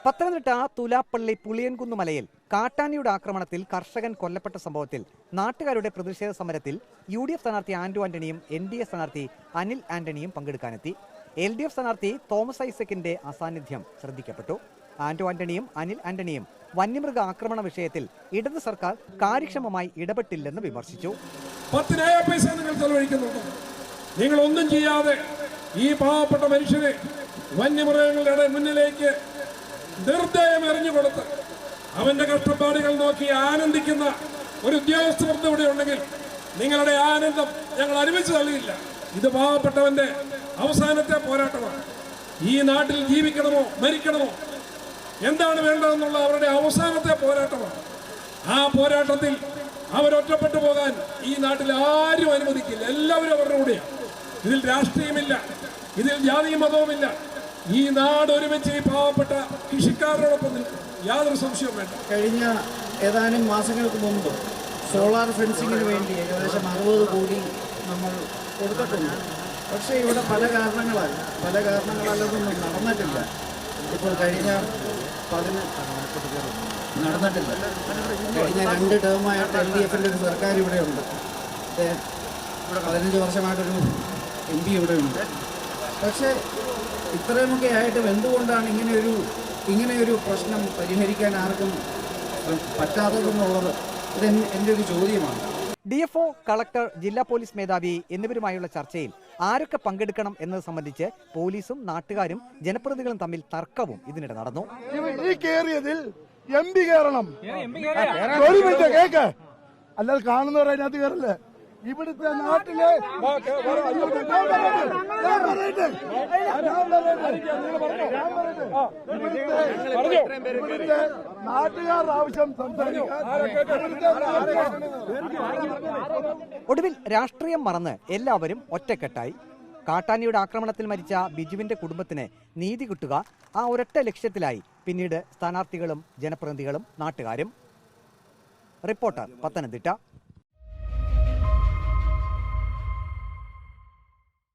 പത്തനംതിട്ട തുലാപ്പള്ളി പുളിയൻകുന്ന് മലയിൽ കാട്ടാനയുടെ ആക്രമണത്തിൽ കർഷകൻ കൊല്ലപ്പെട്ട സംഭവത്തിൽ നാട്ടുകാരുടെ പ്രതിഷേധ സമരത്തിൽ UDF സ്ഥാനാർത്ഥി ആന്റോ ആന്റണിയും NDA സ്ഥാനാർത്ഥി അനിൽ ആന്റണിയും പങ്കെടുക്കാനെത്തി. LDF സ്ഥാനാർത്ഥി തോമസ് ഐസക്കിന്റെ അസാന്നിധ്യം ശ്രദ്ധിക്കപ്പെട്ടു. ആന്റോ ആന്റണിയും അനിൽ ആന്റണിയും വന്യമൃഗ ആക്രമണ വിഷയത്തിൽ ഇടത് സർക്കാർ കാര്യക്ഷമമായി ഇടപെട്ടില്ലെന്ന് വിമർശിച്ചു. 10 നയ പൈസ നിങ്ങൾ ചെലവഴിക്കുന്നുണ്ട്. നിങ്ങൾ ഒന്നും ചെയ്യാതെ ഈ പാവപ്പെട്ട മനുഷ്യരെ വന്യമൃഗങ്ങളുടെ മുന്നിലേക്ക് നിർദ്ദയം എറിഞ്ഞുകൊടുത്ത് അവന്റെ കഷ്ടപ്പാടുകൾ നോക്കി ആനന്ദിക്കുന്ന ഒരു ഉദ്യോഗസ്ഥർ ഇവിടെ ഉണ്ടെങ്കിൽ നിങ്ങളുടെ ആനന്ദം ഞങ്ങൾ അനുവദിച്ചു തള്ളിയില്ല. ഇത് പാവപ്പെട്ടവന്റെ അവസാനത്തെ പോരാട്ടമാണ്. ഈ നാട്ടിൽ ജീവിക്കണമോ മരിക്കണമോ എന്താണ് വേണ്ടതെന്നുള്ള അവരുടെ അവസാനത്തെ പോരാട്ടമാണ്. ആ പോരാട്ടത്തിൽ അവരൊറ്റപ്പെട്ടു പോകാൻ ഈ നാട്ടിൽ ആരും അനുവദിക്കില്ല. എല്ലാവരും അവരുടെ കൂടെയാണ്. ഇതിൽ രാഷ്ട്രീയമില്ല, ഇതിൽ ജാതിയും മതവുമില്ല. ഈ നാട് ഒരുമിച്ച് ഈ പാവപ്പെട്ട കൃഷിക്കാരോടൊപ്പം നിൽക്കും, യാതൊരു സംശയവും വേണ്ട. കഴിഞ്ഞ ഏതാനും മാസങ്ങൾക്ക് മുമ്പ് സോളാർ ഫെൻസിങ്ങിന് വേണ്ടി ഏകദേശം 60 കോടി നമ്മൾ കൊടുത്തിട്ടുണ്ട്. പക്ഷേ ഇവിടെ പല കാരണങ്ങളാലൊന്നും നടന്നിട്ടില്ല. ഇപ്പോൾ കഴിഞ്ഞ 2 ടേമായിട്ട് LDFന്റെ ഒരു സർക്കാർ ഇവിടെയുണ്ട്. 15 വർഷമായിട്ടൊരു MP ഇവിടെയുണ്ട്. പക്ഷേ ഇത്രയുമൊക്കെ ആയിട്ടും എന്തുകൊണ്ടാണ് ഇങ്ങനെയൊരു പ്രശ്നം പരിഹരിക്കാൻ ആർക്കും പറ്റാത്തതെന്നുള്ളത് എൻ്റെ ഒരു ചോദ്യമാണ്. DFO, കളക്ടർ, ജില്ലാ പോലീസ് മേധാവി എന്നിവരുമായുള്ള ചർച്ചയിൽ ആരൊക്കെ പങ്കെടുക്കണം എന്നത് സംബന്ധിച്ച് പോലീസും നാട്ടുകാരും ജനപ്രതിനിധികളും തമ്മിൽ തർക്കവും ഇതിനിടെ നടന്നു. ഈ കേറിയതിൽ MP കയറണം, അല്ലാതെ കാണുന്നവർ അതിനകത്ത് കയറില്ലേ? ഇവിടുത്തെ നാട്ടിലെ നാട്ടുകാരുടെ ആവശ്യം ഒടുവിൽ രാഷ്ട്രീയം മറന്ന് എല്ലാവരും ഒറ്റക്കെട്ടായി. കാട്ടാനയുടെ ആക്രമണത്തിൽ മരിച്ച ബിജുവിന്റെ കുടുംബത്തിന് നീതി കിട്ടുക, ആ ഒരൊറ്റ ലക്ഷ്യത്തിലായി പിന്നീട് സ്ഥാനാർത്ഥികളും ജനപ്രതിനിധികളും നാട്ടുകാരും. റിപ്പോർട്ടർ, പത്തനംതിട്ട.